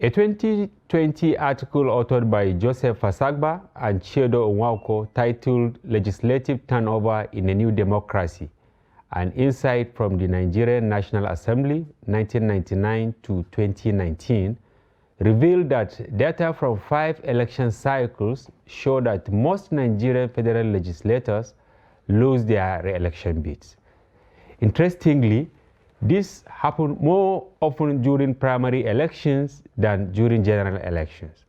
A 2020 article authored by Joseph Fasagba and Chiedo Onwauko titled Legislative Turnover in a New Democracy, an insight from the Nigerian National Assembly 1999 to 2019, revealed that data from 5 election cycles show that most Nigerian federal legislators lose their re-election bids. Interestingly, this happened more often during primary elections than during general elections.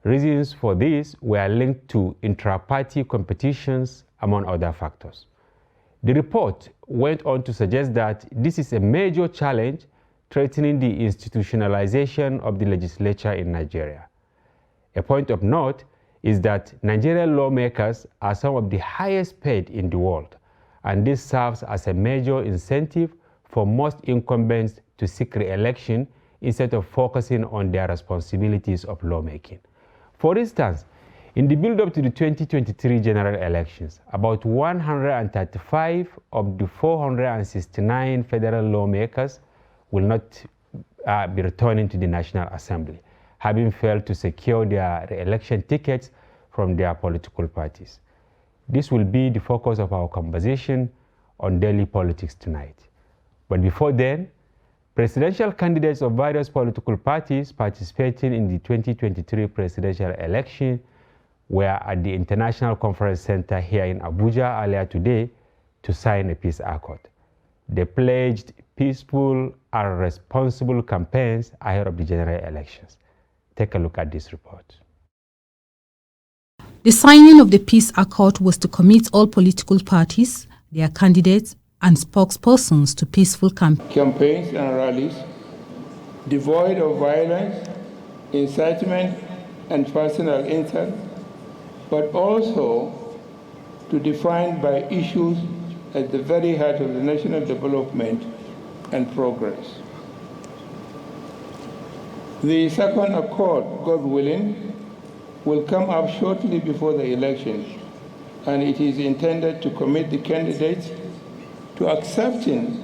Reasons for this were linked to intra-party competitions, among other factors. The report went on to suggest that this is a major challenge threatening the institutionalization of the legislature in Nigeria. A point of note is that Nigerian lawmakers are some of the highest paid in the world, and this serves as a major incentive for most incumbents to seek re-election instead of focusing on their responsibilities of lawmaking. For instance, in the build-up to the 2023 general elections, about 135 of the 469 federal lawmakers will not be returning to the National Assembly, having failed to secure their re-election tickets from their political parties. This will be the focus of our conversation on daily politics tonight. But before then, presidential candidates of various political parties participating in the 2023 presidential election were at the International Conference Center here in Abuja earlier today to sign a peace accord. They pledged peaceful and responsible campaigns ahead of the general elections. Take a look at this report. The signing of the peace accord was to commit all political parties, their candidates, and spokespersons to peaceful campaigns and rallies, devoid of violence, incitement, and personal insult, but also to define by issues at the very heart of the national development and progress. The second accord, God willing, will come up shortly before the elections, and it is intended to commit the candidates to accepting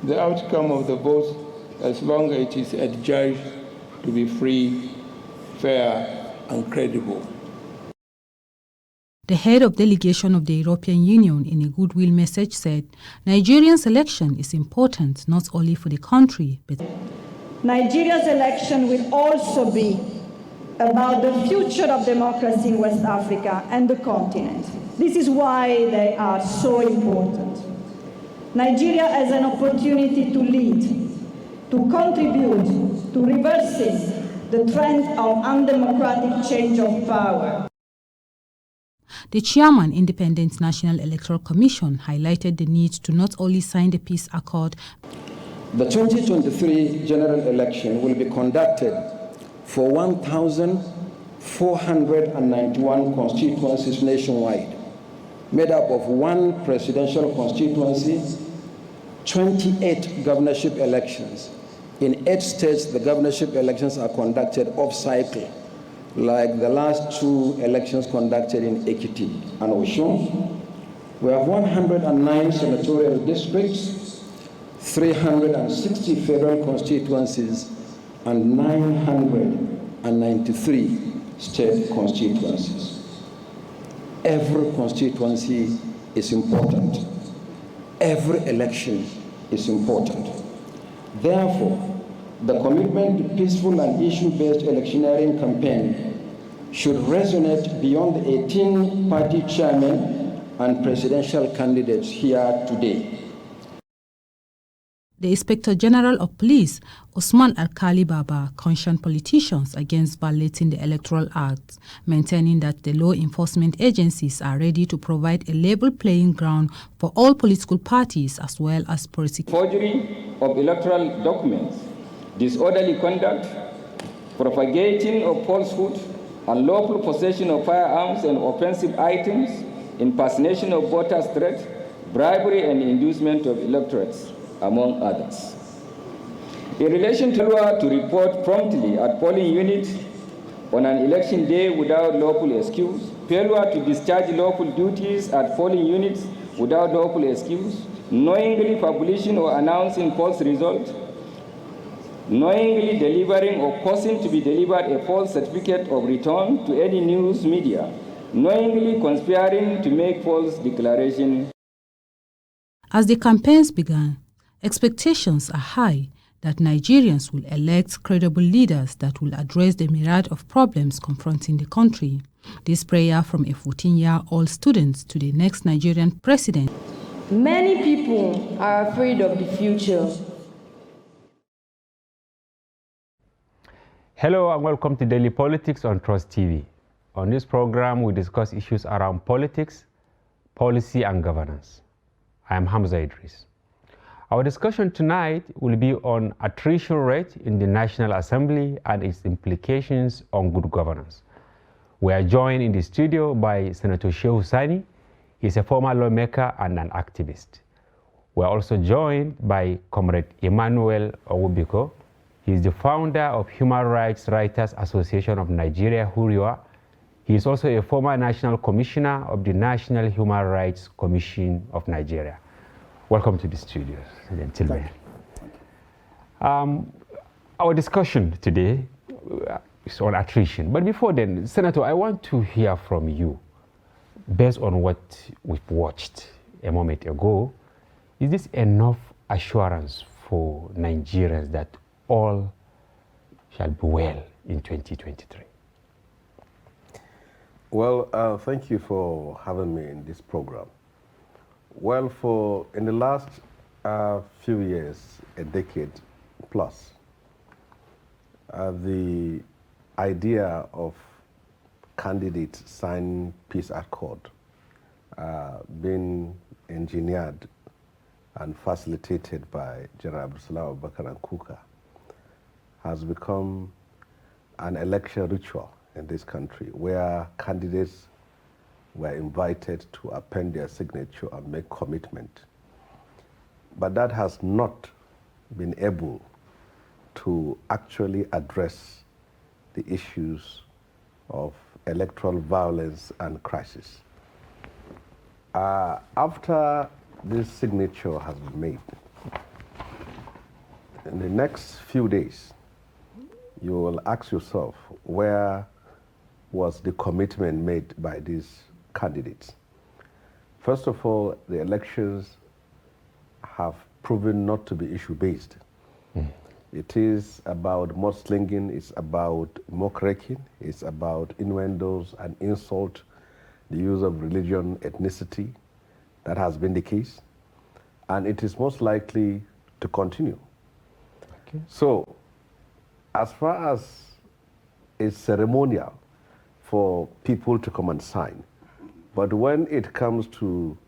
the outcome of the votes as long as it is adjudged to be free, fair, and credible. The head of delegation of the European Union in a goodwill message said, Nigeria's election is important not only for the country, but Nigeria's election will also be about the future of democracy in West Africa and the continent. This is why they are so important. Nigeria has an opportunity to lead, to contribute to reversing the trend of undemocratic change of power. The chairman, Independent National Electoral Commission, highlighted the need to not only sign the peace accord. The 2023 general election will be conducted for 1,491 constituencies nationwide, made up of 1 presidential constituency, 28 governorship elections. In 8 states, the governorship elections are conducted off-cycle, like the last 2 elections conducted in Ekiti and Osun. We have 109 senatorial districts, 360 federal constituencies, and 993 state constituencies. Every constituency is important. Every election is important. Therefore, the commitment to peaceful and issue-based electioneering campaign should resonate beyond the 18 party chairmen and presidential candidates here today. The Inspector General of Police, Usman Alkali Baba, cautioned politicians against violating the Electoral Act, maintaining that the law enforcement agencies are ready to provide a level playing ground for all political parties as well as prosecutors. Forgery of electoral documents, disorderly conduct, propagating of falsehood, unlawful possession of firearms and offensive items, impersonation of voters' threats, bribery and inducement of electorates, among others. In relation to failure to report promptly at polling units on an election day without lawful excuse, failure to discharge lawful duties at polling units without lawful excuse, knowingly publishing or announcing false results, knowingly delivering or causing to be delivered a false certificate of return to any news media, knowingly conspiring to make false declaration. As the campaigns began, expectations are high that Nigerians will elect credible leaders that will address the myriad of problems confronting the country. This prayer from a 14-year-old student to the next Nigerian president. Many people are afraid of the future. Hello and welcome to Daily Politics on Trust TV. On this program, we discuss issues around politics, policy, and governance. I am Hamza Idris. Our discussion tonight will be on attrition rate in the National Assembly and its implications on good governance. We are joined in the studio by Senator Shehu Sani. He's a former lawmaker and an activist. We are also joined by Comrade Emmanuel Owubiko. He is the founder of Human Rights Writers Association of Nigeria, HURIWA. He is also a former National Commissioner of the National Human Rights Commission of Nigeria. Welcome to the studio, gentlemen. Our discussion today is on attrition. But before then, Senator, I want to hear from you, based on what we've watched a moment ago, is this enough assurance for Nigerians that all shall be well in 2023? Well, thank you for having me in this program. Well, in the last few years, a decade plus, the idea of candidates signing peace accord being engineered and facilitated by General Abdulsalam Abubakar and Kuka has become an election ritual in this country where candidates were invited to append their signature and make commitment. But that has not been able to actually address the issues of electoral violence and crisis. After this signature has been made, in the next few days, you will ask yourself, where was the commitment made by these candidates? First of all, the elections have proven not to be issue-based. It is about mudslinging, it's about muckraking, it's about innuendos and insult, the use of religion, ethnicity. That has been the case, and it is most likely to continue. Okay. So, as far as it's ceremonial for people to come and sign, but when it comes to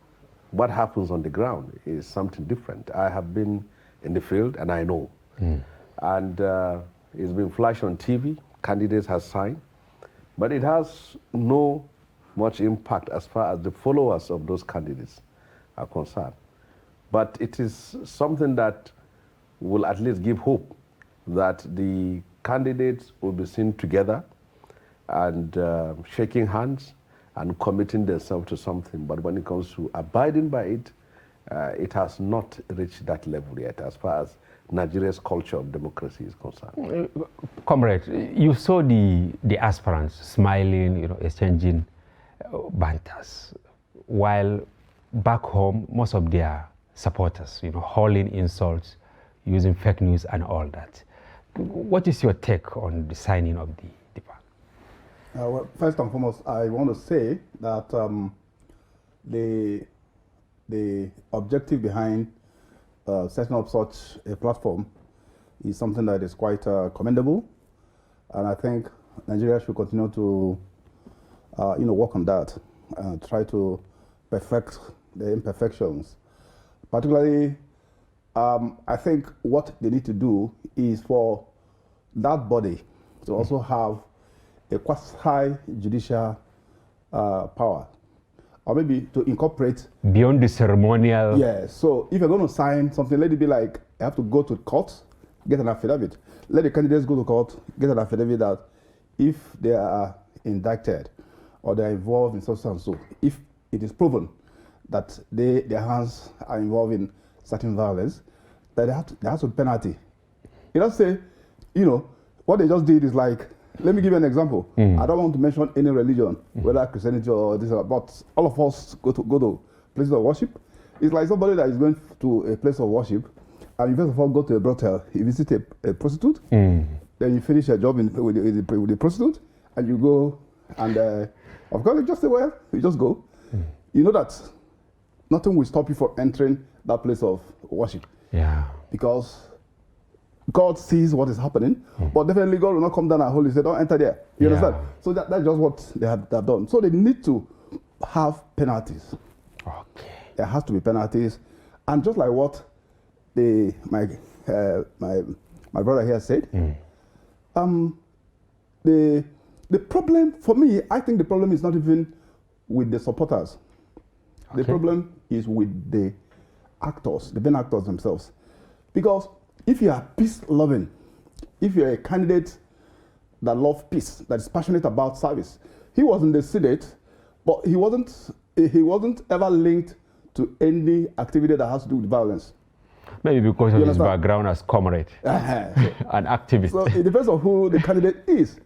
what happens on the ground is something different. I have been in the field and I know. And it's been flashed on TV, candidates have signed, but it has no much impact as far as the followers of those candidates are concerned. But it is something that will at least give hope that the candidates will be seen together and shaking hands and committing themselves to something. But when it comes to abiding by it, it has not reached that level yet as far as Nigeria's culture of democracy is concerned. Comrade, you saw the aspirants smiling, exchanging banters, while back home, most of their supporters, hurling insults, using fake news and all that. What is your take on the signing of the pact? Well, first and foremost, I want to say that the objective behind setting up such a platform is something that is quite commendable, and I think Nigeria should continue to work on that and try to perfect the imperfections. Particularly, I think what they need to do is for that body to also have a quasi-judicial power, or maybe to incorporate beyond the ceremonial. Yeah, so if you're going to sign something, let it be like, you have to go to court, get an affidavit. Let the candidates go to court, get an affidavit that if they are indicted or they're involved in such and so, if it is proven that their hands are involved in certain violence, that there has to be penalty You know, say, you know, what they just did is like, let me give you an example. I don't want to mention any religion, whether Christianity or this, but all of us go to places of worship. It's like somebody that is going to a place of worship, and you first of all go to a brothel, you visit a prostitute, then you finish your job with the prostitute, and you go, and of course you just say, well, you just go. You know that nothing will stop you from entering that place of worship. Yeah. Because God sees what is happening, but definitely God will not come down and hold you, say, don't enter there. You understand? So that's just what they have done. So they need to have penalties. Okay. There has to be penalties. And just like what my brother here said, the problem, for me, I think the problem is not even with the supporters. Okay. The problem is with the actors, the main actors themselves. Because if you are peace-loving, if you're a candidate that loves peace, that is passionate about service, he was in the Senate, but he wasn't ever linked to any activity that has to do with violence. Maybe because of his background as comrade, an activist. So it depends on who the candidate is.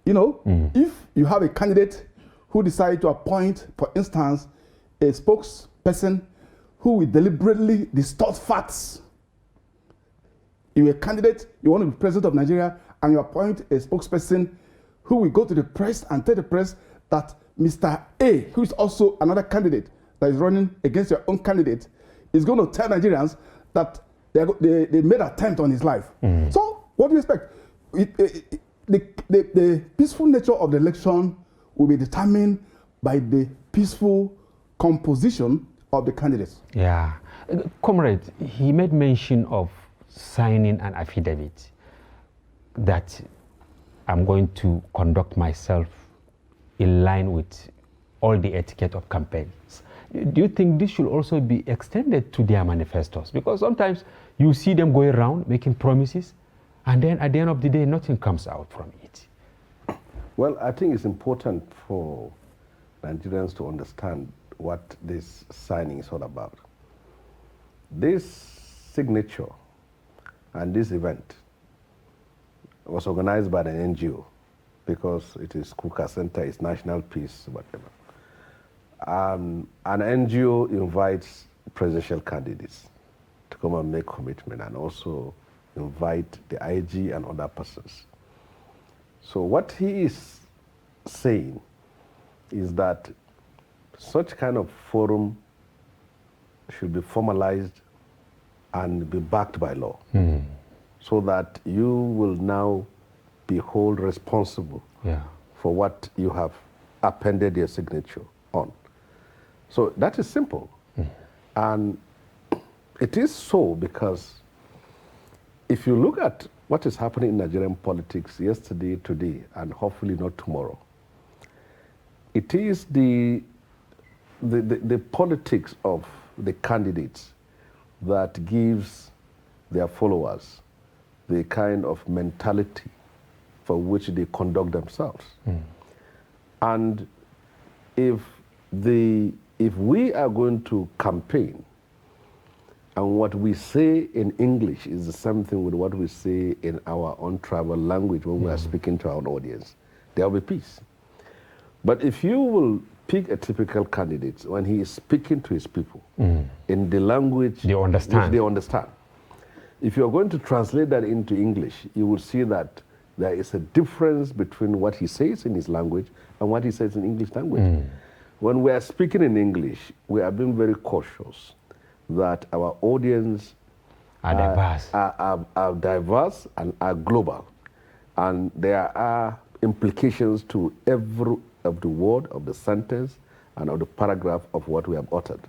You know, if you have a candidate who decides to appoint, for instance, a spokesperson who will deliberately distort facts. You're a candidate, you want to be president of Nigeria, and you appoint a spokesperson who will go to the press and tell the press that Mr. A, who is also another candidate that is running against your own candidate, is going to tell Nigerians that they made an attempt on his life. So, what do you expect? The peaceful nature of the election will be determined by the peaceful composition of the candidates. Yeah. Comrade, he made mention of signing an affidavit that I'm going to conduct myself in line with all the etiquette of campaigns. Do you think this should also be extended to their manifestos? Because sometimes you see them going around making promises, and then at the end of the day, nothing comes out from it. Well, I think it's important for Nigerians to understand what this signing is all about. This signature and this event was organized by an NGO because it is Kuka Center, it's National Peace, whatever. An NGO invites presidential candidates to come and make commitment and also invite the IG and other persons. So what he is saying is that such kind of forum should be formalized and be backed by law, so that you will now be held responsible for what you have appended your signature on. So that is simple. And it is so because if you look at what is happening in Nigerian politics yesterday, today, and hopefully not tomorrow, it is the politics of the candidates that gives their followers the kind of mentality for which they conduct themselves. And if we are going to campaign and what we say in English is the same thing with what we say in our own tribal language when we are speaking to our audience, there will be peace. But if you will pick a typical candidate when he is speaking to his people in the language they understand. Which they understand, if you are going to translate that into English, you will see that there is a difference between what he says in his language and what he says in English language. When we are speaking in English, we are being very cautious that our audience are diverse and are global. And there are implications to every of the word, of the sentence, and of the paragraph of what we have uttered.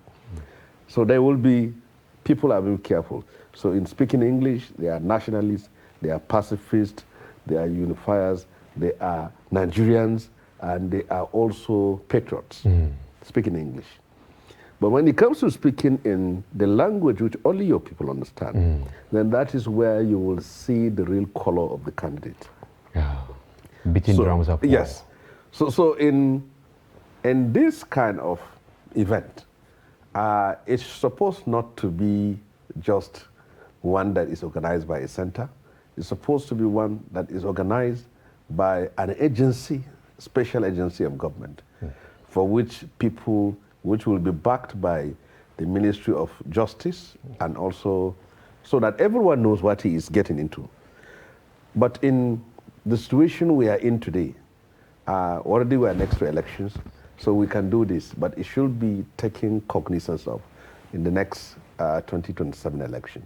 So there will be, people are being careful. So in speaking English, they are nationalists, they are pacifists, they are unifiers, they are Nigerians, and they are also patriots, speaking English. But when it comes to speaking in the language which only your people understand, then that is where you will see the real color of the candidate. Beating drums of war. Yes. So in this kind of event, it's supposed not to be just one that is organized by a center. is supposed to be one that is organized by an agency, special agency of government, for which will be backed by the Ministry of Justice, and also so that everyone knows what he is getting into. But in the situation we are in today, already we are next to elections, so we can do this, but it should be taken cognizance of in the next 2027 election.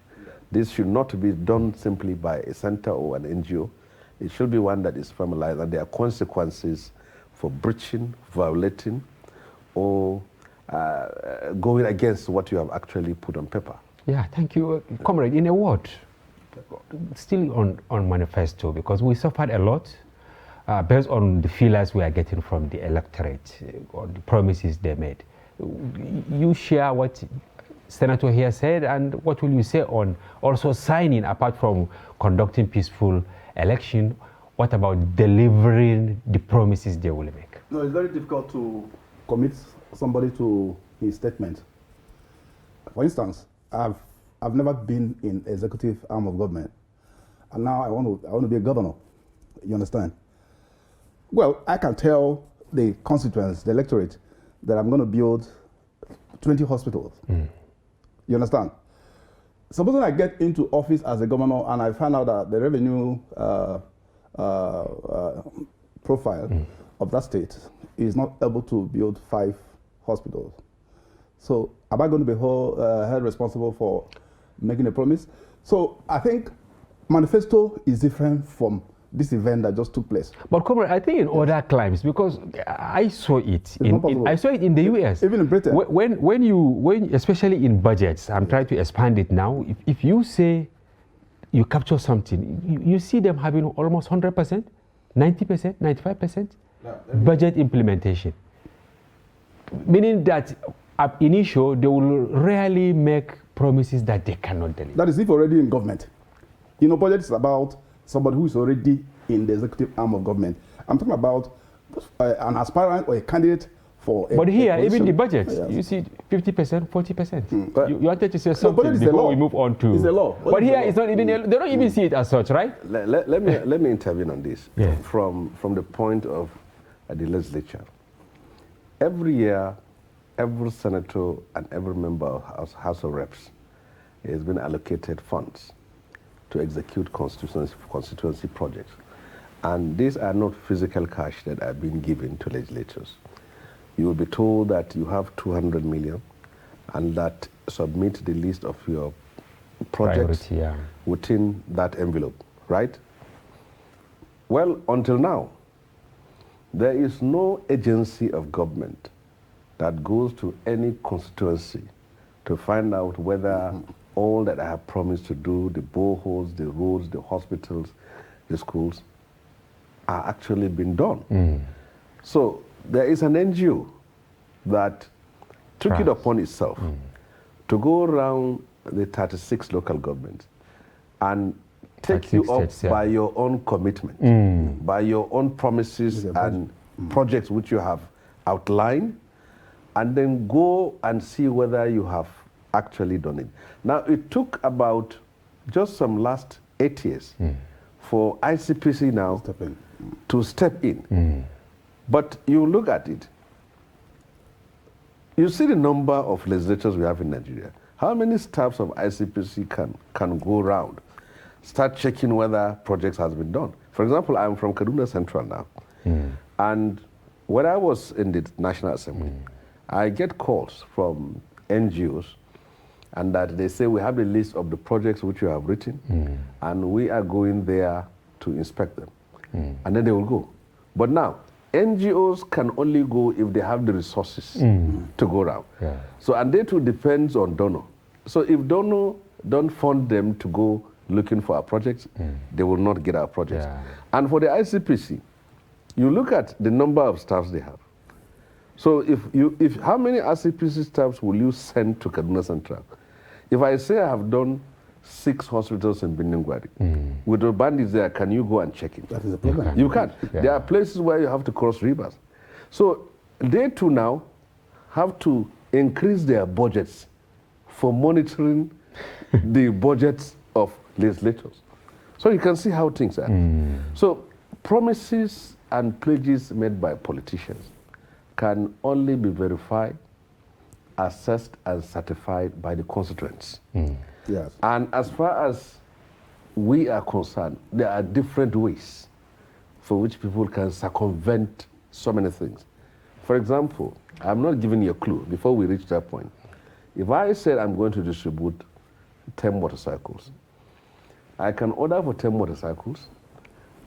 This should not be done simply by a center or an NGO. It should be one that is formalized, and there are consequences for breaching, violating, or going against what you have actually put on paper. Yeah, thank you. Comrade, in a word, still on manifesto, because we suffered a lot based on the feelers we are getting from the electorate, on the promises they made. You share what Senator here said, and what will you say on also signing, apart from conducting peaceful election, what about delivering the promises they will make? No, it's very difficult to commit somebody to his statement. For instance, I've never been in executive arm of government, and now I want to be a governor. You understand? Well, I can tell the constituents, the electorate, that I'm going to build 20 hospitals. You understand? Supposing I get into office as a governor and I find out that the revenue profile of that state is not able to build 5 hospitals. So am I going to be held responsible for making a promise? So I think manifesto is different from this event that just took place. But Comrade, I think in other climes, because I saw it, I saw it in the US. Even in Britain. When especially in budgets, I'm trying to expand it now, if you say you capture something, you see them having almost 100%, 90%, 95% budget implementation. Meaning that at initial, they will rarely make promises that they cannot deliver. That is if already in government. You know, budget is about somebody who is already in the executive arm of government. I'm talking about an aspirant or a candidate for a But here, position. even the budget, you see 50%, 40%. You wanted to say something before we move on to... It's the law. But here, it's not even, they don't even see it as such, right? Let me intervene on this from the point of the legislature. Every year, every senator and every member of House of Reps has been allocated funds to execute constituency projects. And these are not physical cash that are being given to legislators. You will be told that you have 200 million and that submit the list of your projects within that envelope, right? Well, until now, there is no agency of government that goes to any constituency to find out whether all that I have promised to do, the boreholes, the roads, the hospitals, the schools, are actually being done. So there is an NGO that took it upon itself to go around the 36 local governments and take you up by your own commitment, by your own promises and projects which you have outlined, and then go and see whether you have actually done it. Now, it took about just some last 8 years for ICPC now to step in. But you look at it, you see the number of legislators we have in Nigeria. How many staffs of ICPC can go around, start checking whether projects has been done? For example, I'm from Kaduna Central now. And when I was in the National Assembly, I get calls from NGOs and that they say, we have a list of the projects which you have written, and we are going there to inspect them. And then they will go. But now, NGOs can only go if they have the resources to go around. So, and that too depends on donor. So if donor don't fund them to go looking for our projects, they will not get our projects. And for the ICPC, you look at the number of staffs they have. So if how many ICPC staffs will you send to Kaduna Central? If I say I have done 6 hospitals in Bindingwari, with the bandits there, can you go and check it? That is a problem. You can. There are places where you have to cross rivers. So they too now have to increase their budgets for monitoring the budgets of legislators. So you can see how things are. So promises and pledges made by politicians can only be verified, assessed, and certified by the constituents. Yes. And as far as we are concerned, there are different ways for which people can circumvent so many things. For example, I'm not giving you a clue before we reach that point. If I said I'm going to distribute 10 motorcycles, I can order for 10 motorcycles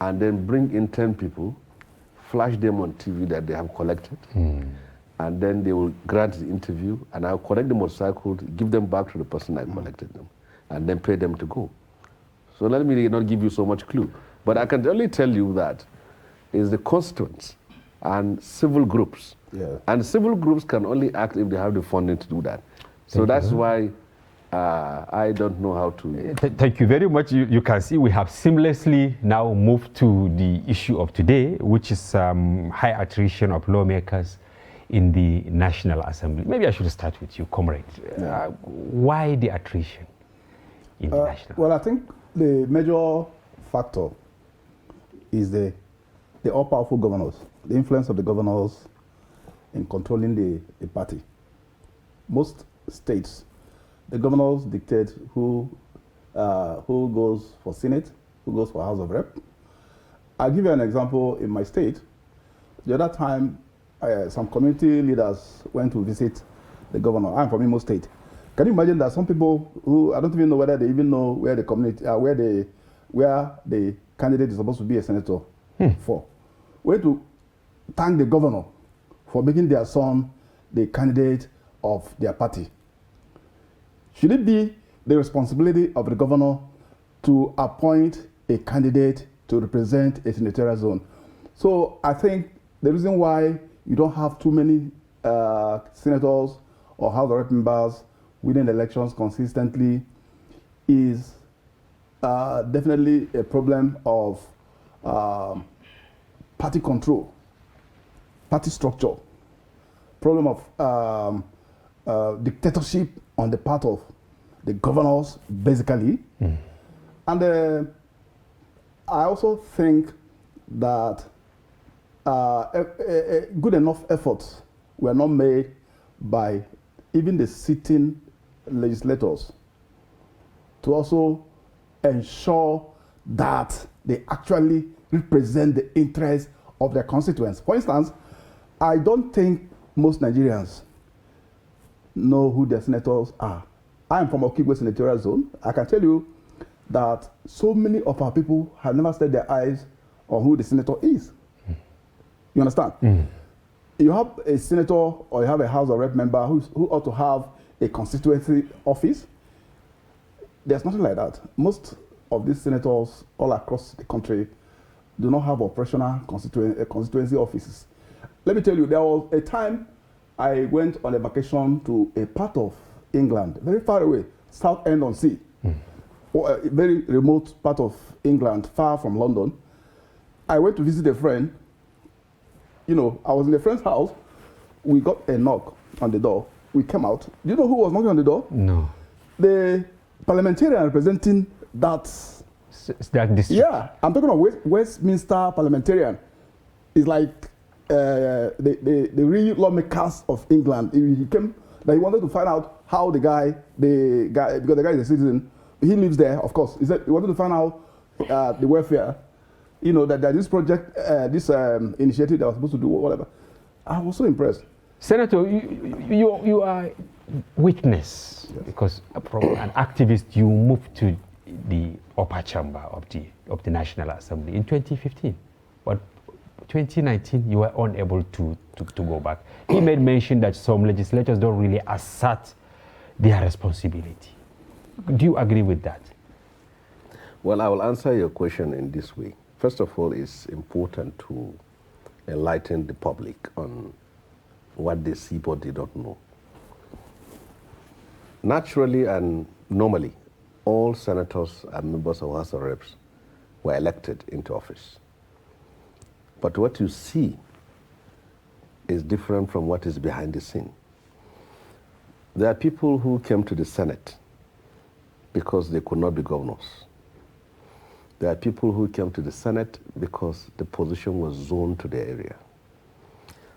and then bring in 10 people, flash them on TV that they have collected, and then they will grant the interview, and I'll collect the motorcycles, give them back to the person I collected them, and then pay them to go. So let me not give you so much clue. But I can only tell you that it's the constituents and civil groups. Yeah. And civil groups can only act if they have the funding to do that. So that's why I don't know how to... Thank you very much. You can see we have seamlessly now moved to the issue of today, which is high attrition of lawmakers in the National Assembly. Maybe I should start with you, comrade. Why the attrition in the National Well, I think the major factor is the all-powerful governors, the influence of the governors in controlling the party. Most states, the governors dictate who goes for Senate, who goes for House of Rep. I'll give you an example in my state. The other time, some community leaders went to visit the governor. I'm from Imo State. Can you imagine that some people who, I don't even know whether they even know where the community, where the candidate is supposed to be a senator for, went to thank the governor for making their son the candidate of their party. Should it be the responsibility of the governor to appoint a candidate to represent a senatorial zone? So I think the reason why you don't have too many senators or House of Rep members winning elections consistently is definitely a problem of party control, party structure, problem of dictatorship on the part of the governors, basically. And I also think that good enough efforts were not made by even the sitting legislators to also ensure that they actually represent the interests of their constituents. For instance, I don't think most Nigerians know who their senators are. I am from Okigwe Senatorial Zone. I can tell you that so many of our people have never set their eyes on who the senator is. You understand? You have a senator or you have a House of Rep member who ought to have a constituency office. There's nothing like that. Most of these senators all across the country do not have operational constituency offices. Let me tell you, there was a time I went on a vacation to a part of England, very far away, Southend-on-Sea, or a very remote part of England, far from London. I went to visit a friend. You know, I was in a friend's house. We got a knock on the door. We came out. Do you know who was knocking on the door? No. The parliamentarian representing that district. Yeah, I'm talking about Westminster parliamentarian. It's like the real lawmakers of England. He came, that he wanted to find out how the guy, because the guy is a citizen, he lives there, of course. He said he wanted to find out the welfare. You know, that this project, this initiative that was supposed to do whatever. I was so impressed. Senator, you are witness, because from an activist you moved to the upper chamber of the National Assembly in 2015, but 2019 you were unable to go back. He made mention that some legislators don't really assert their responsibility. Do you agree with that? Well, I will answer your question in this way. First of all, it's important to enlighten the public on what they see but they don't know. Naturally and normally, all senators and members of House of Reps were elected into office. But what you see is different from what is behind the scene. There are people who came to the Senate because they could not be governors. There are people who came to the Senate because the position was zoned to the area.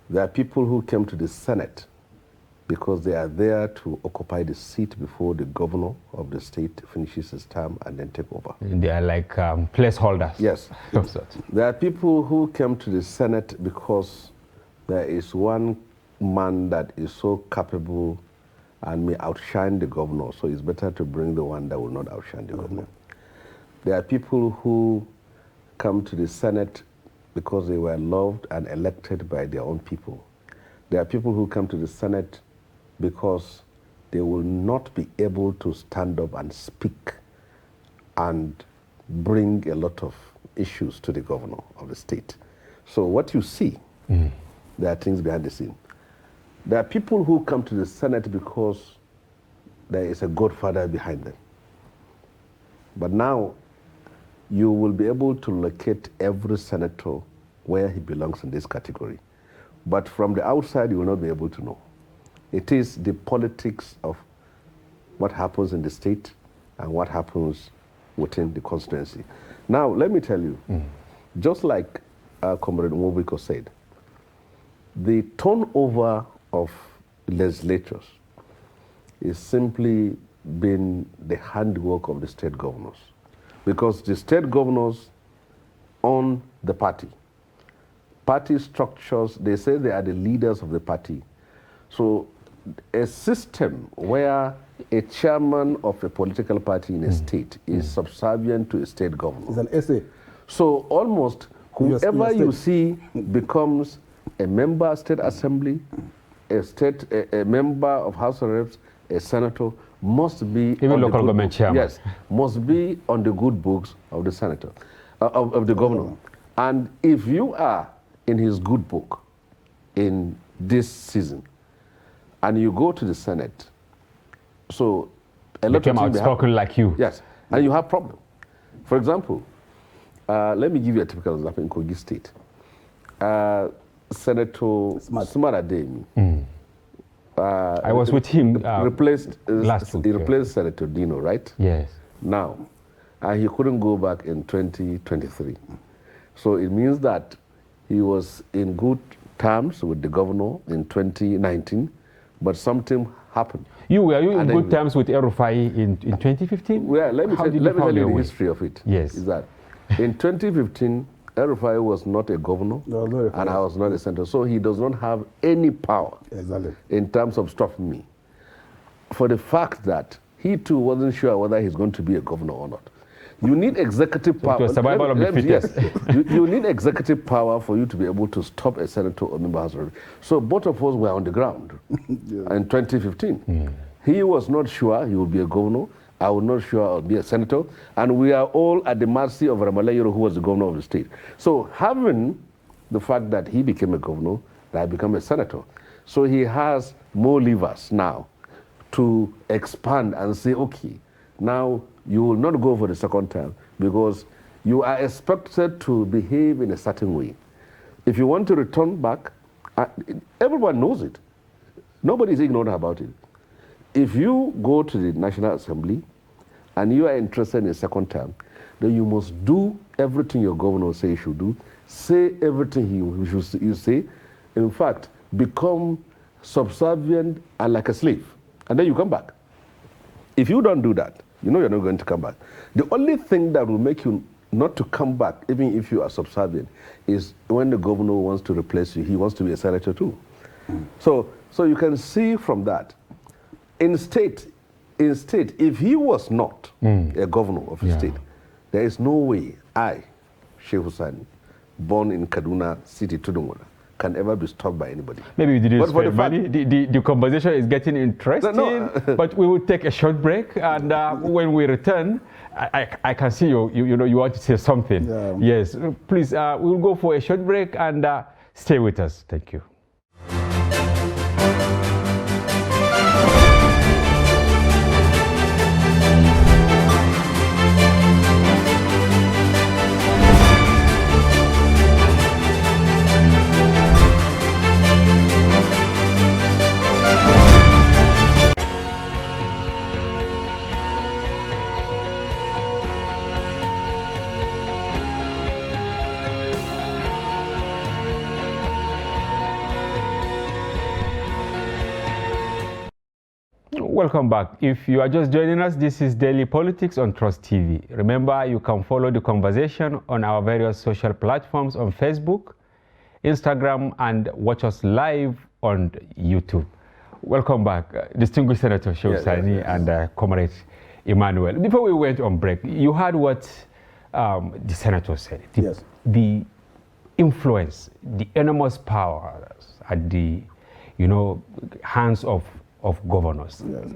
There are people who came to the Senate because they are there to occupy the seat before the governor of the state finishes his term and then take over. They are like placeholders. Yes. There are people who came to the Senate because there is one man that is so capable and may outshine the governor, so it's better to bring the one that will not outshine the governor. There are people who come to the Senate because they were loved and elected by their own people. There are people who come to the Senate because they will not be able to stand up and speak and bring a lot of issues to the governor of the state. So what you see, there are things behind the scene. There are people who come to the Senate because there is a godfather behind them. But now, you will be able to locate every senator where he belongs in this category. But from the outside, you will not be able to know. It is the politics of what happens in the state and what happens within the constituency. Now, let me tell you, just like Comrade Nwobiko said, the turnover of legislators is simply been the handwork of the state governors. Because the state governors own the party. Party structures, they say they are the leaders of the party. So a system where a chairman of a political party in a state is subservient to a state governor. It's an essay. So almost whoever you see becomes a member of state assembly, a member of House of Reps, a senator, must be even local government chairman. Yes, must be on the good books of the senator, of the governor. And if you are in his good book in this season, and you go to the Senate, so a lot of became outspoken like you. Yes, and you have problem. For example, let me give you a typical example in Kogi State. Senator Smart Ademi. I was with him last week. He replaced Senator Dino, right? Yes. Now, he couldn't go back in 2023. So it means that he was in good terms with the governor in 2019, but something happened. Were you in good terms with El-Rufai in 2015? Well, let me tell you the history of it. Yes. Is that in 2015, El-Rufai was not a governor, and I was not a senator, so he does not have any power in terms of stopping me. For the fact that he too wasn't sure whether he's going to be a governor or not. You need executive power. It was survival of the fittest. Yes. you need executive power for you to be able to stop a senator or member of House of Reps. So both of us were on the ground in 2015. He was not sure he would be a governor. I was not sure I would be a senator. And we are all at the mercy of Ramallah, who was the governor of the state. So having the fact that he became a governor, that I became a senator, so he has more levers now to expand and say, okay, now you will not go for the second term because you are expected to behave in a certain way. If you want to return back, everyone knows it. Nobody is ignorant about it. If you go to the National Assembly and you are interested in a second term, then you must do everything your governor says you should do, say everything you say, in fact, become subservient and like a slave, and then you come back. If you don't do that, you know you're not going to come back. The only thing that will make you not to come back, even if you are subservient, is when the governor wants to replace you, he wants to be a senator too. So you can see from that, in state, if he was not a governor of a state, there is no way I, Sheikh Hussaini, born in Kaduna City, Tudungola, can ever be stopped by anybody. Maybe we didn't spend money. The conversation is getting interesting, but we will take a short break, and when we return, I can see you want to say something. Yeah. Yes, please, we will go for a short break and stay with us. Thank you. Welcome back. If you are just joining us, this is Daily Politics on Trust TV. Remember, you can follow the conversation on our various social platforms on Facebook, Instagram, and watch us live on YouTube. Welcome back, distinguished Senator Shehu Sani and Comrade Emmanuel. Before we went on break, you heard what the senator said. The influence, the enormous power at the hands of governors. Yes.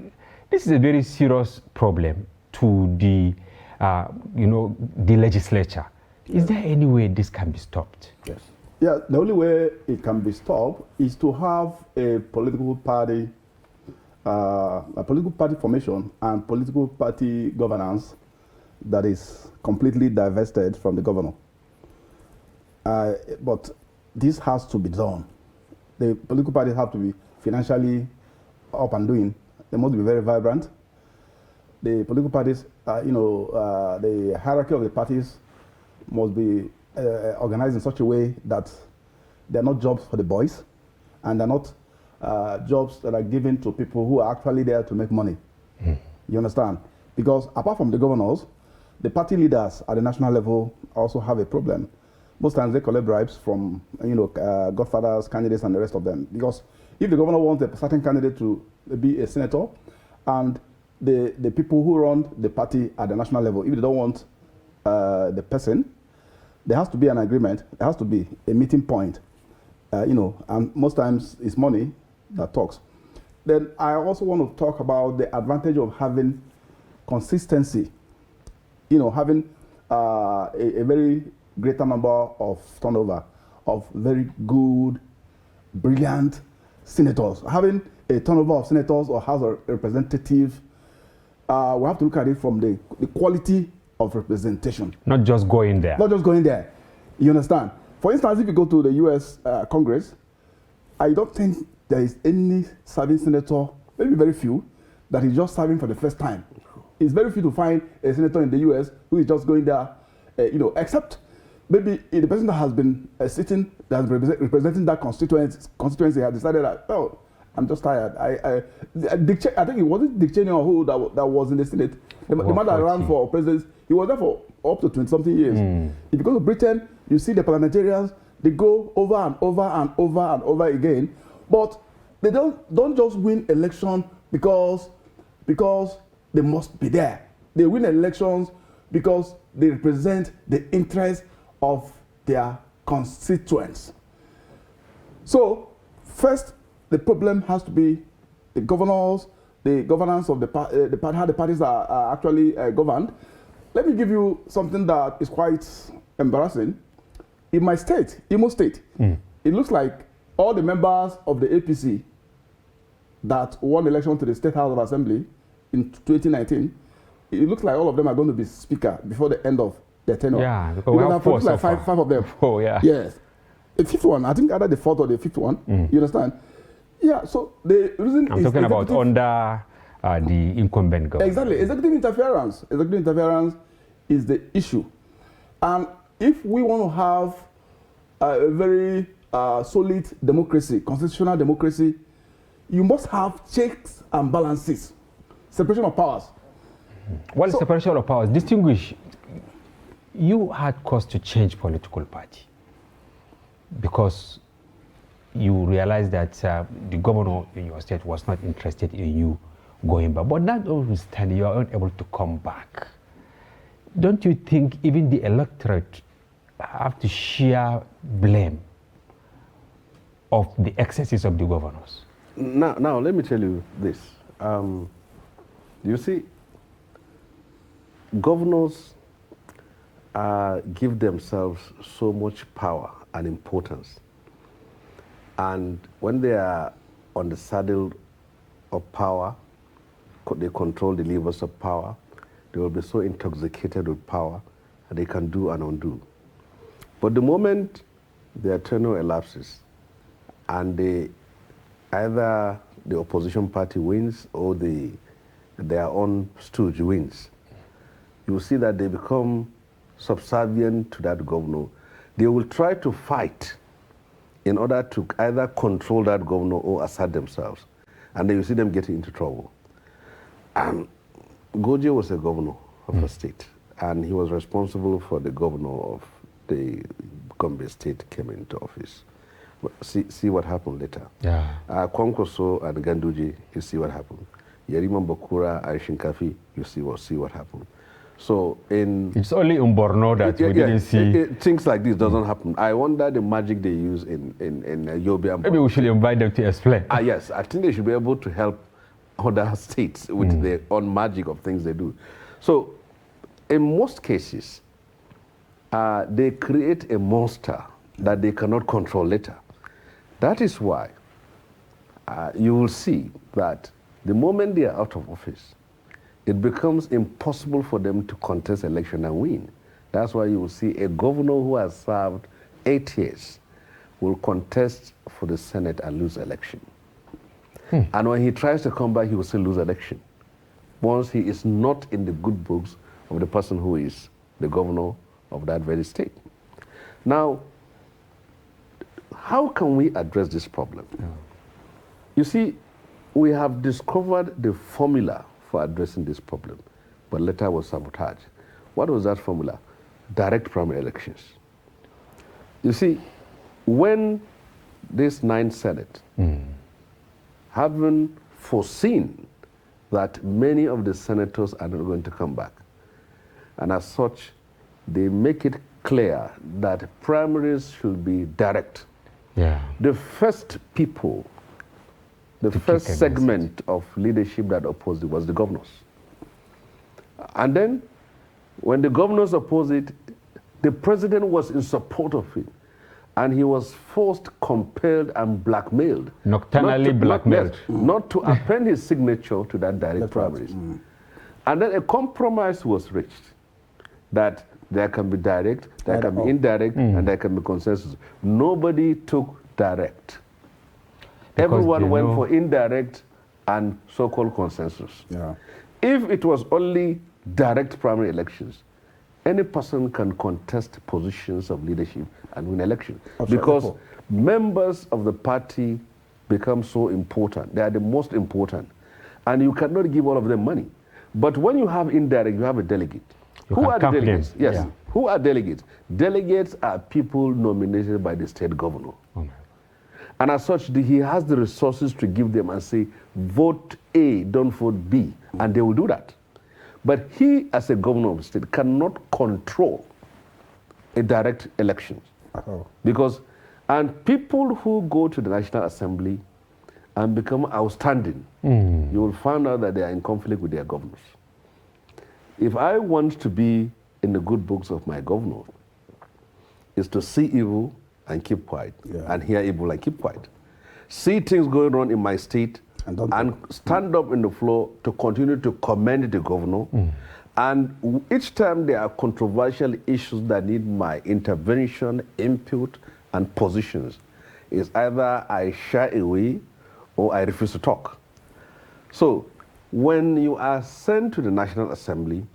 This is a very serious problem to the the legislature. Is there any way this can be stopped? Yes. Yeah, the only way it can be stopped is to have a political party formation and political party governance that is completely divested from the governor. But this has to be done. The political parties have to be financially up and doing. They must be very vibrant. The political parties, the hierarchy of the parties must be organized in such a way that they're not jobs for the boys, and they're not jobs that are given to people who are actually there to make money. You understand? Because apart from the governors, the party leaders at the national level also have a problem. Most times they collect bribes from, godfathers, candidates, and the rest of them. Because if the governor wants a certain candidate to be a senator, and the people who run the party at the national level, if they don't want the person, there has to be an agreement. There has to be a meeting point, and most times it's money that talks. Then I also want to talk about the advantage of having consistency, having a very greater number of turnover of very good, brilliant senators. Having a turnover of senators or House of Representatives, we have to look at it from the quality of representation. Not just going there. Not just going there. You understand? For instance, if you go to the U.S. Congress, I don't think there is any serving senator, maybe very few, that is just serving for the first time. It's very few to find a senator in the U.S. who is just going there, except maybe the person that has been sitting, that is representing that constituency has decided that, oh, I'm just tired. I think it wasn't Dick Cheney or who that was in the Senate. The man that ran for president, he was there for up to 20-something years. If you go to Britain, you see the parliamentarians, they go over and over and over and over again, but they don't just win election because they must be there. They win elections because they represent the interests of their constituents. So, first, the problem has to be the governors, the governance of how the parties are actually governed. Let me give you something that is quite embarrassing. In my state, Imo State, it looks like all the members of the APC that won election to the State House of Assembly in 2019, it looks like all of them are going to be speaker before the end of their tenure. Yeah, because we have four so far. Five of them. Oh, yeah. Yes. The fifth one, I think either the fourth or the fifth one. You understand? Yeah, so the reason I'm talking about under the incumbent government. Exactly. Executive interference. Executive interference is the issue. And if we want to have a very solid democracy, constitutional democracy, you must have checks and balances, separation of powers. What is separation of powers? Distinguish, you had cause to change political party because you realized that the governor in your state was not interested in you going back. But notwithstanding, you are unable to come back. Don't you think even the electorate have to share blame of the excesses of the governors? Now let me tell you this. You see, governors give themselves so much power and importance. And when they are on the saddle of power, they control the levers of power, they will be so intoxicated with power that they can do and undo. But the moment their tenure elapses and either the opposition party wins or their own stooge wins, you will see that they become subservient to that governor. They will try to fight in order to either control that governor or assert themselves. And then you see them getting into trouble. Goje was a governor of a state, and he was responsible for the governor of the Gombe state came into office. But see what happened later. Yeah. Kwankwaso and Ganduje, you see what happened. Yerima Bakura and Shinkafi, you see what happened. So it's only in Borno that we didn't see things like this doesn't happen. I wonder the magic they use in Yobe and maybe we should invite them to explain. Yes, I think they should be able to help other states with their own magic of things they do. So in most cases, they create a monster that they cannot control later. That is why you will see that the moment they are out of office, it becomes impossible for them to contest election and win. That's why you will see a governor who has served 8 years will contest for the Senate and lose election. And when he tries to come back, he will still lose election. Once he is not in the good books of the person who is the governor of that very state. Now, how can we address this problem? You see, we have discovered the formula for addressing this problem, but later was sabotaged. What was that formula? Direct primary elections. You see, when this 9th Senate, having foreseen that many of the senators are not going to come back, and as such, they make it clear that primaries should be direct. Yeah. The first people, the first segment of leadership that opposed it was the governors. And then, when the governors opposed it, the president was in support of it. And he was forced, compelled, and blackmailed. Nocturnally blackmailed. Not to append his signature to that direct primaries. And then a compromise was reached that there can be direct, there can be indirect, and there can be consensus. Nobody took direct. Everyone went for indirect and so-called consensus. Yeah. If it was only direct primary elections, any person can contest positions of leadership and win elections. Because members of the party become so important. They are the most important. And you cannot give all of them money. But when you have indirect, you have a delegate. Who are the delegates? Yes. Yeah. Who are delegates? Delegates are people nominated by the state governor. And as such, he has the resources to give them and say, vote A, don't vote B. And they will do that. But he, as a governor of the state, cannot control a direct election. Because, and people who go to the National Assembly and become outstanding, you will find out that they are in conflict with their governors. If I want to be in the good books of my governor, is to see evil and keep quiet, and hear evil and keep quiet. See things going on in my state and stand up in the floor to continue to commend the governor. And each time there are controversial issues that need my intervention, input, and positions, is either I shy away or I refuse to talk. So when you are sent to the National Assembly,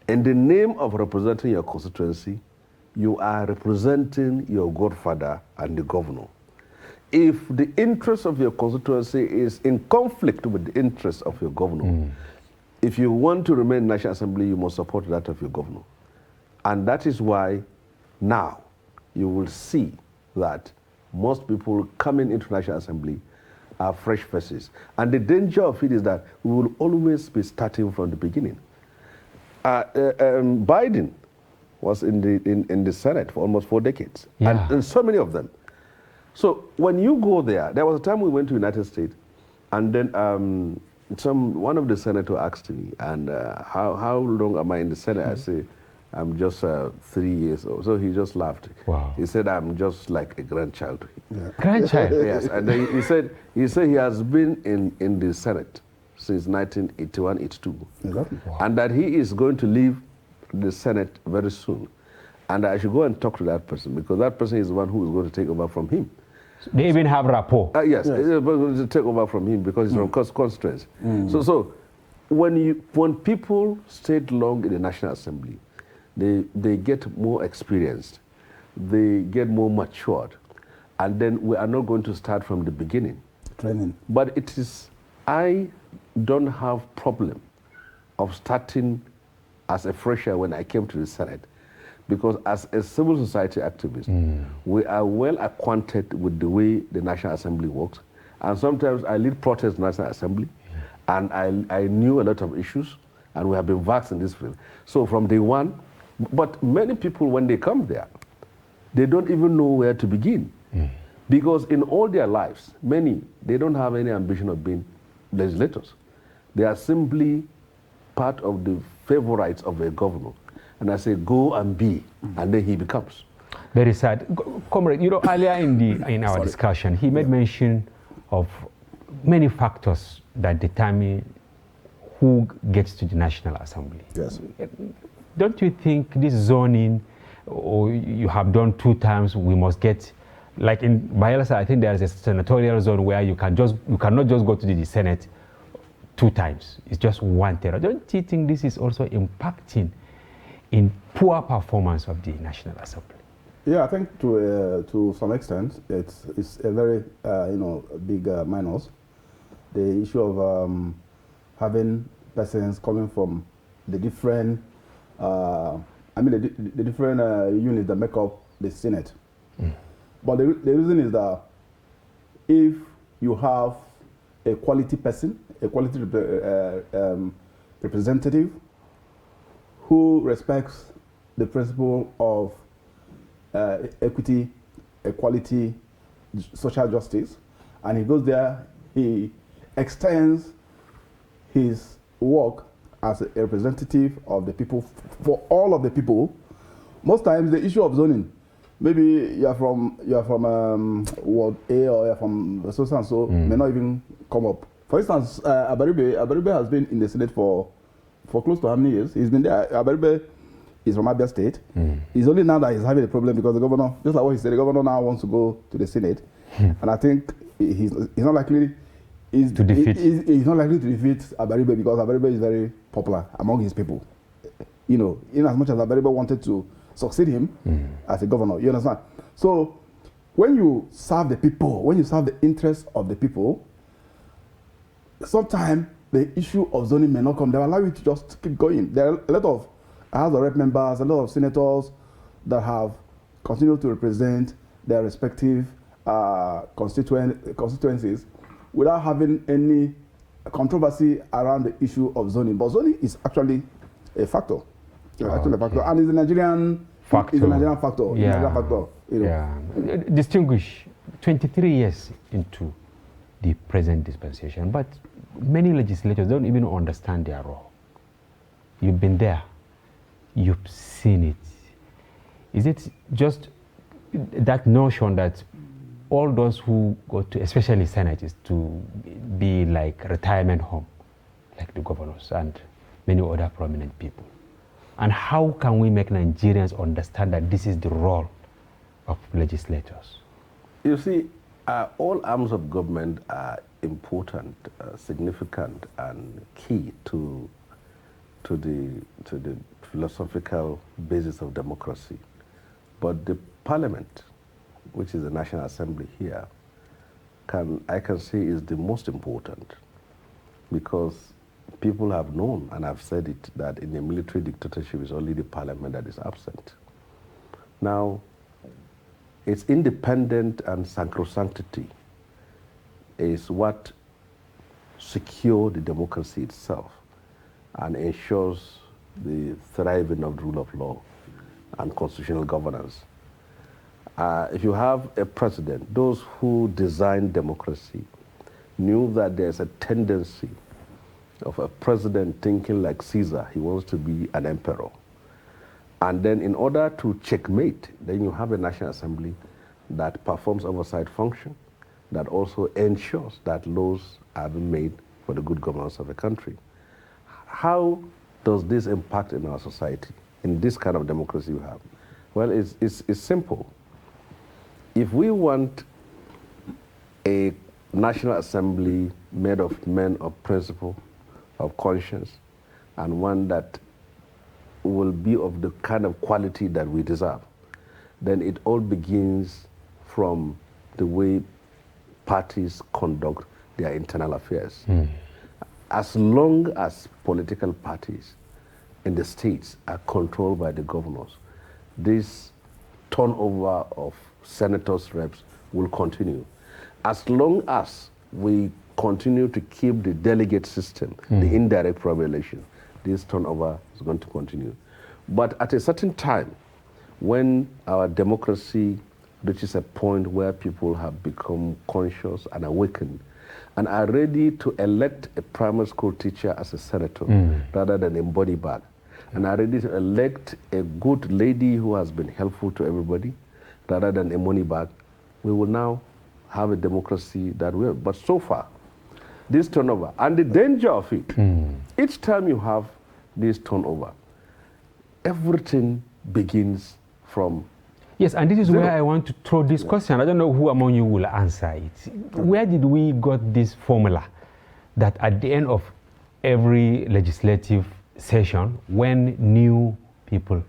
in the name of representing your constituency, you are representing your godfather and the governor. If the interest of your constituency is in conflict with the interest of your governor, if you want to remain in the National Assembly, you must support that of your governor. And that is why now you will see that most people coming into the National Assembly are fresh faces. And the danger of it is that we will always be starting from the beginning. Biden was in the Senate for almost 4 decades, and so many of them. So when you go there was a time we went to the United States, and then one of the senators asked me, and how long am I in the Senate? I say, I'm just 3 years old. So he just laughed. Wow. He said, I'm just like a grandchild. Grandchild? Yes, and then he said he has been in the Senate since 1981-82, Wow. and that he is going to leave the Senate very soon. And I should go and talk to that person, because that person is the one who is going to take over from him. They even have rapport. Yes, they're going to take over from him because he's from constituency. So when people stay long in the National Assembly, they get more experienced, they get more matured, and then we are not going to start from the beginning. Training. But it is I don't have problem of starting as a fresher when I came to the Senate, because as a civil society activist, we are well acquainted with the way the National Assembly works. And sometimes I lead protests in the National Assembly, and I knew a lot of issues, and we have been vexed in this field. So from day one, but many people, when they come there, they don't even know where to begin. Because in all their lives, many, they don't have any ambition of being legislators. They are simply part of the favorites of a governor. And I say, go and be, and then he becomes. Very sad. Comrade, you know, earlier in our discussion, he made mention of many factors that determine who gets to the National Assembly. Yes. Don't you think this zoning, or you have done 2 times, we must get, like in Bayelsa, I think there is a senatorial zone where you cannot just go to the Senate 2 times. It's just 1 term. Don't you think this is also impacting in poor performance of the National Assembly? Yeah, I think to some extent it's a very big minus. The issue of having persons coming from the different the different units that make up the Senate. But the reason is that if you have a quality person, a quality representative who respects the principle of equity, equality, social justice, and he goes there, he extends his work as a representative of the people, for all of the people. Most times the issue of zoning, maybe you are from Ward A or you're from so and so, may not even come up. For instance, Abaribe has been in the Senate for close to how many years? He's been there. Abaribe is from Abia State. It's only now that he's having a problem because the governor, just like what he said, the governor now wants to go to the Senate, and I think he's not likely. He's not likely to defeat Abaribe because Abaribe is very popular among his people. You know, in as much as Abaribe wanted to succeed him as a governor, you understand? So when you serve the people, when you serve the interests of the people, sometimes the issue of zoning may not come. They will allow you to just keep going. There are a lot of House of Rep members, a lot of senators that have continued to represent their respective constituencies without having any controversy around the issue of zoning. But zoning is actually a factor. And it's a Nigerian factor. It's a Nigerian factor. Yeah. Nigerian factor, you know. Yeah. Distinguished, 23 years into the present dispensation, but many legislators don't even understand their role. You've been there. You've seen it. Is it just that notion that all those who go to, especially Senate, is to be like retirement home, like the governors and many other prominent people? And how can we make Nigerians understand that this is the role of legislators? You see, all arms of government are important, significant, and key to the philosophical basis of democracy. But the parliament, which is the National Assembly here, I can say is the most important, because people have known, and I've said it, that in a military dictatorship it's only the parliament that is absent. Now, its independence and sacrosanctity is what secures the democracy itself and ensures the thriving of the rule of law and constitutional governance. If you have a president, those who designed democracy knew that there's a tendency of a president thinking like Caesar. He wants to be an emperor. And then in order to checkmate, then you have a National Assembly that performs oversight function, that also ensures that laws are being made for the good governance of the country. How does this impact in our society, in this kind of democracy we have? Well, it's simple. If we want a National Assembly made of men of principle, of conscience, and one that will be of the kind of quality that we deserve, then it all begins from the way parties conduct their internal affairs. as long as political parties in the states are controlled by the governors, this turnover of senators, reps will continue. As long as we continue to keep the delegate system, the indirect primary election, this turnover is going to continue. But at a certain time, when our democracy reaches a point where people have become conscious and awakened and are ready to elect a primary school teacher as a senator rather than a body bag, and are ready to elect a good lady who has been helpful to everybody rather than a money bag, we will now have a democracy that will. But so far, this turnover, and the danger of it, each time you have this turnover, everything begins from yes, and this is zero. where I want to throw this question. I don't know who among you will answer it. Where did we got this formula that at the end of every legislative session, when new people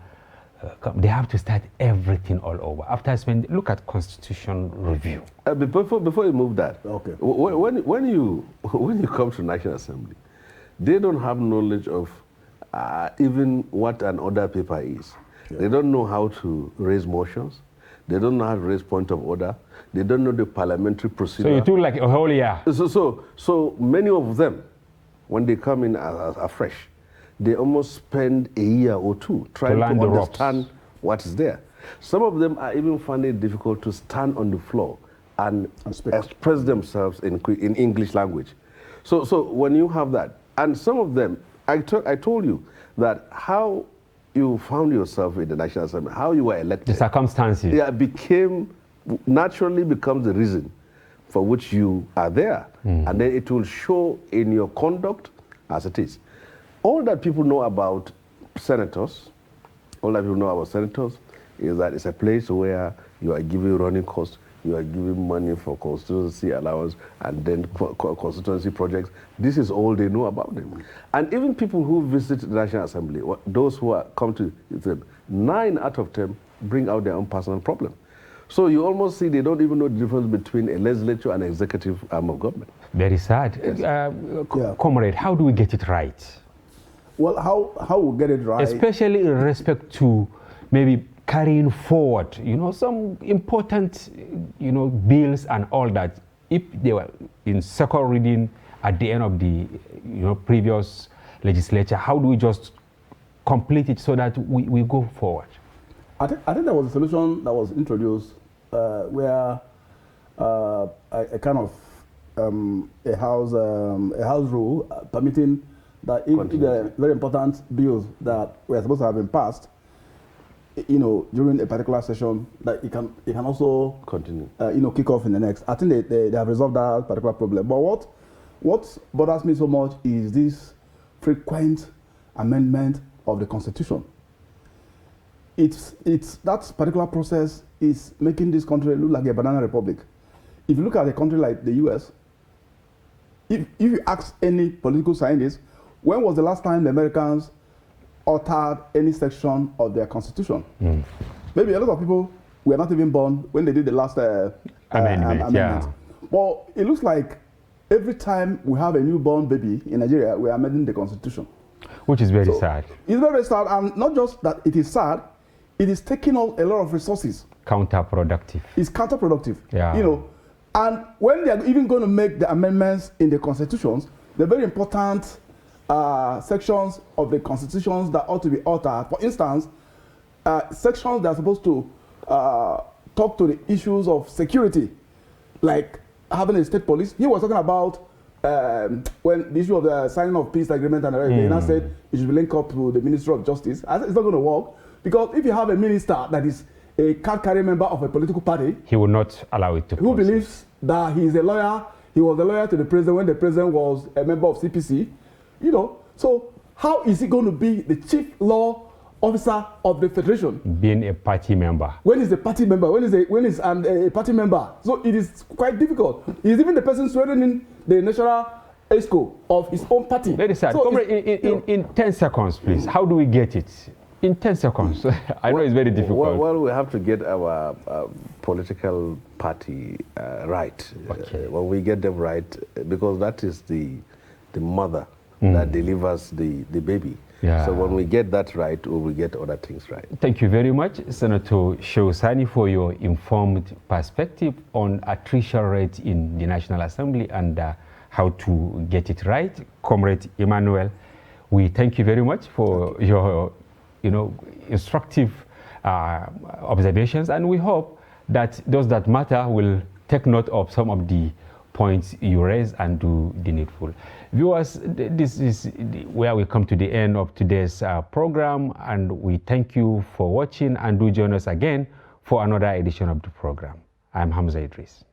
come, they have to start everything all over? After look at constitution review. Before you move that, Okay. when you come to National Assembly, they don't have knowledge of even what an order paper is. Yeah. They don't know how to raise motions. They don't know how to raise point of order. They don't know the parliamentary procedure. So you took like a whole year. So many of them, when they come in afresh, they almost spend a year or two trying to understand what is there. Some of them are even finding it difficult to stand on the floor and express themselves in English language. So when you have that, and some of them, I told you that how you found yourself in the National Assembly, how you were elected. The circumstances. Yeah, naturally becomes the reason for which you are there. And then it will show in your conduct as it is. All that people know about senators, is that it's a place where you are giving running costs, you are giving money for constituency allowance, and then constituency projects. This is all they know about them. And even people who visit the National Assembly, those who come to them, 9 out of 10 bring out their own personal problem. So you almost see they don't even know the difference between a legislature and executive arm of government. Very sad. Yes. Comrade, how do we get it right? Well, how we get it right? Especially in respect to maybe carrying forward, some important, bills and all that. If they were in second reading at the end of the, previous legislature, how do we just complete it so that we go forward? I think there was a solution that was introduced where a kind of a house rule permitting that if there are very important bills that were supposed to have been passed, during a particular session, that it can also continue, kick off in the next. I think they have resolved that particular problem. But what bothers me so much is this frequent amendment of the Constitution. It's that particular process is making this country look like a banana republic. If you look at a country like the US, if you ask any political scientist, when was the last time the Americans altered any section of their constitution? Maybe a lot of people were not even born when they did the last amendment. Yeah. Well, it looks like every time we have a newborn baby in Nigeria, we are amending the constitution. Which is very sad. It's very sad, and not just that it is sad, it is taking up a lot of resources. Counterproductive. It's counterproductive. Yeah. And when they are even going to make the amendments in the constitutions, the very important sections of the constitutions that ought to be altered. For instance, sections that are supposed to talk to the issues of security, like having a state police. He was talking about when the issue of the signing of peace agreement and everything, and I said it should be linked up to the Ministry of Justice. I said it's not going to work, because if you have a minister that is a card-carrying member of a political party, he will not allow it to who believes that he is a lawyer, he was a lawyer to the president when the president was a member of CPC, so how is he going to be the chief law officer of the federation? Being a party member. When is the party member? When is a party member? So it is quite difficult. He's even the person swearing in the national ESCO of his own party. Very sad. So in 10 seconds, please, how do we get it? In 10 seconds. I know it's very difficult. Well, we have to get our political party right. Okay. When we get them right, because that is the the mother that delivers the baby. Yeah. So when we get that right, we will get other things right. Thank you very much, Senator Shehu Sani, for your informed perspective on attrition rates in the National Assembly and how to get it right. Comrade Emmanuel, we thank you very much for your, instructive observations, and we hope that those that matter will take note of some of the points you raise and do the needful. Viewers, this is where we come to the end of today's program, and we thank you for watching, and do join us again for another edition of the program. I'm Hamza Idris.